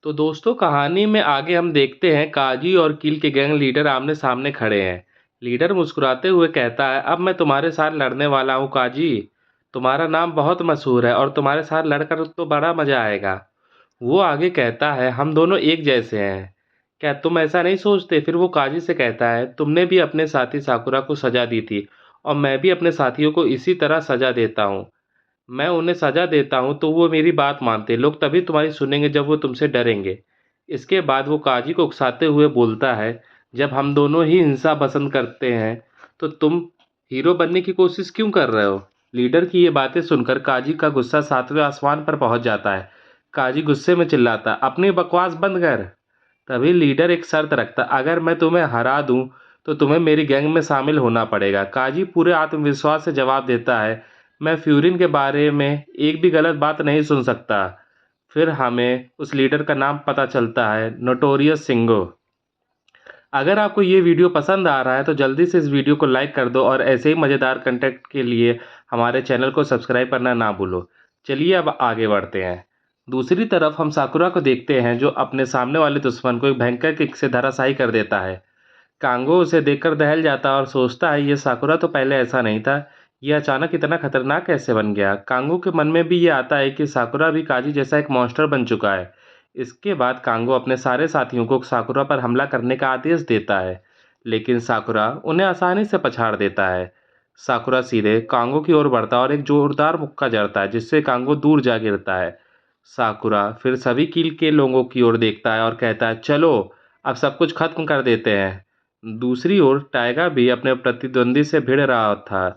तो दोस्तों कहानी में आगे हम देखते हैं काजी और कील के गैंग लीडर आमने सामने खड़े हैं। लीडर मुस्कुराते हुए कहता है, अब मैं तुम्हारे साथ लड़ने वाला हूँ काजी। तुम्हारा नाम बहुत मशहूर है और तुम्हारे साथ लड़कर तो बड़ा मजा आएगा। वो आगे कहता है, हम दोनों एक जैसे हैं, क्या तुम ऐसा नहीं सोचते? फिर वो काजी से कहता है, तुमने भी अपने साथी साकुरा को सजा दी थी और मैं भी अपने साथियों को इसी तरह सजा देता हूँ। मैं उन्हें सजा देता हूँ तो वो मेरी बात मानते हैं। लोग तभी तुम्हारी सुनेंगे जब वो तुमसे डरेंगे। इसके बाद वो काजी को उकसाते हुए बोलता है, जब हम दोनों ही हिंसा पसंद करते हैं तो तुम हीरो बनने की कोशिश क्यों कर रहे हो? लीडर की ये बातें सुनकर काजी का गुस्सा सातवें आसमान पर पहुंच जाता है। काजी गुस्से में चिल्लाता, अपनी बकवास बंद कर। तभी लीडर एक शर्त रखता, अगर मैं तुम्हें हरा दूं तो तुम्हें मेरी गैंग में शामिल होना पड़ेगा। काजी पूरे आत्मविश्वास से जवाब देता है, मैं फ्यूरिन के बारे में एक भी गलत बात नहीं सुन सकता। फिर हमें उस लीडर का नाम पता चलता है, नोटोरियस सिंगो। अगर आपको ये वीडियो पसंद आ रहा है तो जल्दी से इस वीडियो को लाइक कर दो और ऐसे ही मज़ेदार कंटेंट के लिए हमारे चैनल को सब्सक्राइब करना ना भूलो। चलिए अब आगे बढ़ते हैं। दूसरी तरफ हम साकुरा को देखते हैं जो अपने सामने वाले दुश्मन को एक भयंकर किक से धराशायी कर देता है। कांगो उसे देखकर दहल जाता है और सोचता है, ये साकुरा तो पहले ऐसा नहीं था, ये अचानक इतना खतरनाक कैसे बन गया? कांगो के मन में भी ये आता है कि साकुरा भी काजी जैसा एक मॉन्स्टर बन चुका है। इसके बाद कांगो अपने सारे साथियों को साकुरा पर हमला करने का आदेश देता है, लेकिन साकुरा उन्हें आसानी से पछाड़ देता है। साकुरा सीधे कांगो की ओर बढ़ता है और एक जोरदार मुक्का जड़ता है जिससे कांगो दूर जा गिरता है। साकुरा फिर सभी कील के लोगों की ओर देखता है और कहता है, चलो अब सब कुछ खत्म कर देते हैं। दूसरी ओर टाइगा भी अपने प्रतिद्वंदी से भिड़ रहा था।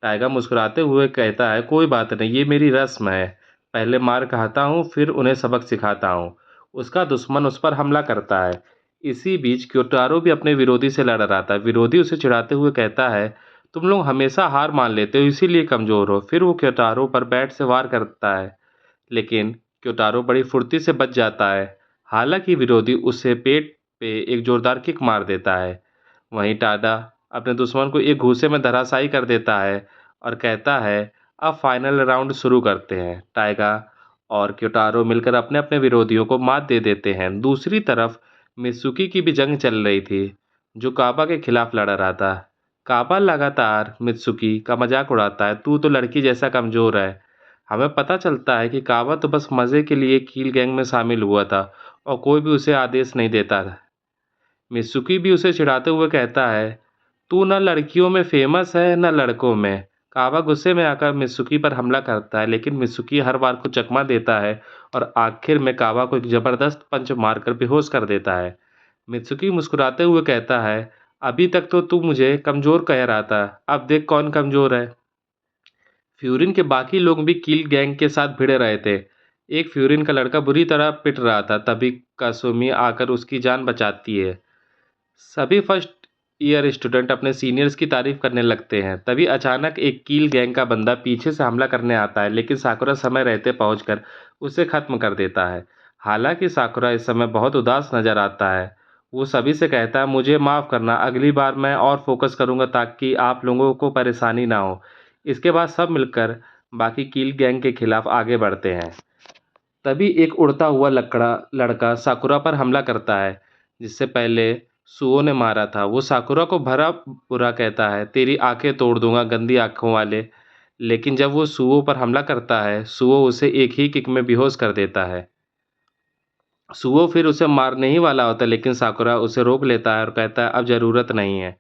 टाइगा मुस्कुराते हुए कहता है, कोई बात नहीं, ये मेरी रस्म है। पहले मार खाता हूँ फिर उन्हें सबक सिखाता हूँ। उसका दुश्मन उस पर हमला करता है। इसी बीच क्योटारो भी अपने विरोधी से लड़ रहा था। विरोधी उसे चिढ़ाते हुए कहता है, तुम लोग हमेशा हार मान लेते हो, इसीलिए कमज़ोर हो। फिर वो क्योटारो पर बैट से वार करता है, लेकिन क्योटारो बड़ी फुर्ती से बच जाता है। हालांकि विरोधी उसे पेट पे एक जोरदार किक मार देता है। वहीं टाडा अपने दुश्मन को एक घूंसे में धराशायी कर देता है और कहता है, अब फाइनल राउंड शुरू करते हैं। टाइगा और क्योटारो मिलकर अपने अपने विरोधियों को मात दे देते हैं। दूसरी तरफ मित्सुकी की भी जंग चल रही थी, जो काबा के खिलाफ लड़ रहा था। काबा लगातार मित्सुकी का मजाक उड़ाता है, तू तो लड़की जैसा कमजोर है। हमें पता चलता है कि काबा तो बस मजे के लिए कील गैंग में शामिल हुआ था और कोई भी उसे आदेश नहीं देता था। मित्सुकी भी उसे चिढ़ाते हुए कहता है, तू न लड़कियों में फेमस है न लड़कों में। काबा गुस्से में आकर मित्सुकी पर हमला करता है, लेकिन मित्सुकी हर बार को चकमा देता है और आखिर में काबा को एक जबरदस्त पंच मारकर बेहोश कर देता है। मित्सुकी मुस्कुराते हुए कहता है, अभी तक तो तू मुझे कमजोर कह रहा था, अब देख कौन कमजोर है। फ्यूरिन के बाकी लोग भी किल गैंग के साथ भिड़े रहे थे। एक फ्यूरिन का लड़का बुरी तरह पिट रहा था, तभी कासुमी आकर उसकी जान बचाती है। सभी फर्स्ट ईयर स्टूडेंट अपने सीनियर्स की तारीफ करने लगते हैं। तभी अचानक एक कील गैंग का बंदा पीछे से हमला करने आता है, लेकिन साकुरा समय रहते पहुंचकर उसे खत्म कर देता है। हालांकि साकुरा इस समय बहुत उदास नजर आता है। वो सभी से कहता है, मुझे माफ़ करना, अगली बार मैं और फोकस करूंगा ताकि आप लोगों को परेशानी ना हो। इसके बाद सब मिलकर बाकी कील गैंग के खिलाफ आगे बढ़ते हैं। तभी एक उड़ता हुआ लकड़ा लड़का साकुरा पर हमला करता है, जिससे पहले सुओ ने मारा था। वो साकुरा को भरा बुरा कहता है, तेरी आंखें तोड़ दूंगा गंदी आंखों वाले। लेकिन जब वो सुओ पर हमला करता है, सुओ उसे एक ही किक में बेहोश कर देता है। सुओ फिर उसे मारने ही वाला होता है, लेकिन साकुरा उसे रोक लेता है और कहता है, अब ज़रूरत नहीं है।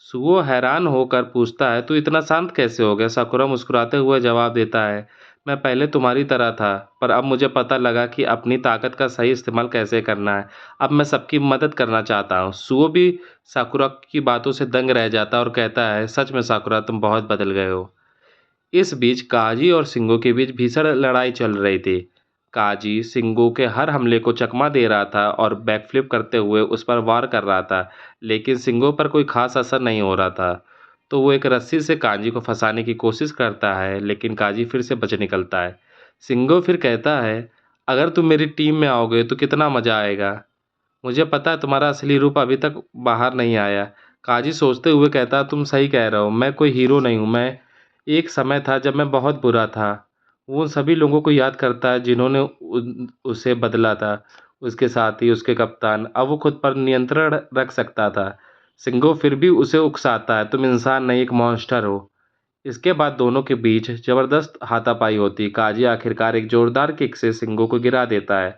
सुओ हैरान होकर पूछता है, तू इतना शांत कैसे हो गया? साकुरा मुस्कुराते हुए जवाब देता है, मैं पहले तुम्हारी तरह था, पर अब मुझे पता लगा कि अपनी ताकत का सही इस्तेमाल कैसे करना है। अब मैं सबकी मदद करना चाहता हूँ। सुओ भी साकुरा की बातों से दंग रह जाता है और कहता है, सच में साकुरा, तुम बहुत बदल गए हो। इस बीच काजी और सिंगो के बीच भीषण लड़ाई चल रही थी। काजी सिंगो के हर हमले को चकमा दे रहा था और बैकफ्लिप करते हुए उस पर वार कर रहा था, लेकिन सिंगो पर कोई खास असर नहीं हो रहा था। तो वो एक रस्सी से काजी को फंसाने की कोशिश करता है, लेकिन काजी फिर से बच निकलता है। सिंगो फिर कहता है, अगर तुम मेरी टीम में आओगे तो कितना मज़ा आएगा। मुझे पता है तुम्हारा असली रूप अभी तक बाहर नहीं आया। काजी सोचते हुए कहता, तुम सही कह रहे हो, मैं कोई हीरो नहीं हूँ। मैं एक समय था जब मैं बहुत बुरा था। वो उन सभी लोगों को याद करता है जिन्होंने उसे बदला था। उसके साथ ही उसके कप्तान। अब वो खुद पर नियंत्रण रख सकता था। सिंगो फिर भी उसे उकसाता है, तुम इंसान नहीं एक मॉन्स्टर हो। इसके बाद दोनों के बीच जबरदस्त हाथापाई होती। काजी आखिरकार एक जोरदार किक से सिंगो को गिरा देता है।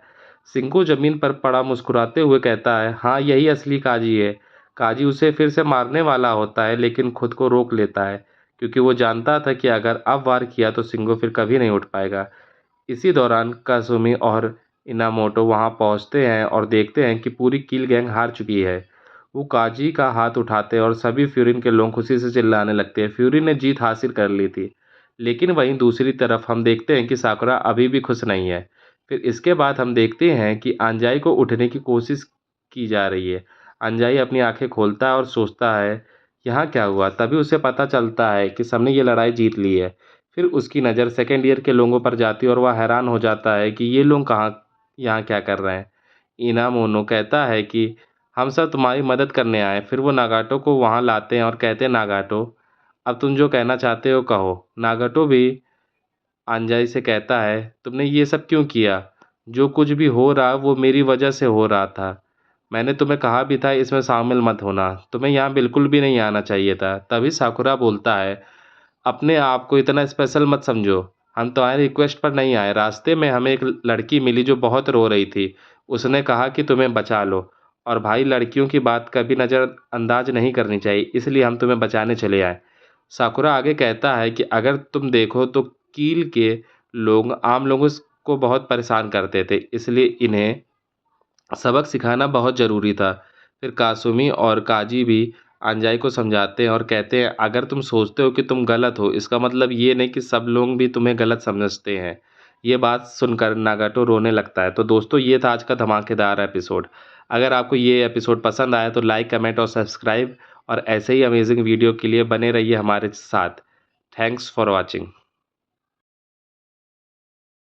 सिंगो जमीन पर पड़ा मुस्कुराते हुए कहता है, हाँ यही असली काजी है। काजी उसे फिर से मारने वाला होता है लेकिन खुद को रोक लेता है, क्योंकि वो जानता था कि अगर अब वार किया तो सिंगो फिर कभी नहीं उठ पाएगा। इसी दौरान काजुमी और इनामोटो वहां पहुंचते हैं और देखते हैं कि पूरी किल गैंग हार चुकी है। वो काजी का हाथ उठाते हैं और सभी फ्यूरिन के लोग खुशी से चिल्लाने लगते हैं। फ्यूरिन ने जीत हासिल कर ली थी, लेकिन वहीं दूसरी तरफ हम देखते हैं कि साकुरा अभी भी खुश नहीं है। फिर इसके बाद हम देखते हैं कि अंजाई को उठने की कोशिश की जा रही है। अंजाई अपनी आंखें खोलता है और सोचता है यहाँ क्या हुआ। तभी उसे पता चलता है कि सबने ये लड़ाई जीत ली है। फिर उसकी नज़र सेकेंड ईयर के लोगों पर जाती है और वह हैरान हो जाता है कि ये लोग कहाँ यहाँ क्या कर रहे हैं। इनामोनो कहता है कि हम सब तुम्हारी मदद करने आए। फिर वो नागाटो को वहाँ लाते हैं और कहते हैं, नागाटो अब तुम जो कहना चाहते हो कहो। नागाटो भी अंजाई से कहता है, तुमने ये सब क्यों किया। जो कुछ भी हो रहा वो मेरी वजह से हो रहा था। मैंने तुम्हें कहा भी था इसमें शामिल मत होना। तुम्हें यहाँ बिल्कुल भी नहीं आना चाहिए था। तभी साकुरा बोलता है, अपने आप को इतना स्पेशल मत समझो। हम तुम्हारी रिक्वेस्ट पर नहीं आए। रास्ते में हमें एक लड़की मिली जो बहुत रो रही थी। उसने कहा कि तुम्हें बचा लो। और भाई लड़कियों की बात कभी नज़रअंदाज नहीं करनी चाहिए, इसलिए हम तुम्हें बचाने चले आए। साकुरा आगे कहता है कि अगर तुम देखो तो कील के लोग आम लोगों को बहुत परेशान करते थे, इसलिए इन्हें सबक सिखाना बहुत ज़रूरी था। फिर कासुमी और काजी भी अंजाई को समझाते हैं और कहते हैं, अगर तुम सोचते हो कि तुम गलत हो इसका मतलब ये नहीं कि सब लोग भी तुम्हें गलत समझते हैं। ये बात सुनकर नागाटो रोने लगता है। तो दोस्तों ये था आज का धमाकेदार एपिसोड। अगर आपको ये एपिसोड पसंद आया तो लाइक कमेंट और सब्सक्राइब, और ऐसे ही अमेजिंग वीडियो के लिए बने रहिए हमारे साथ। Thanks for watching.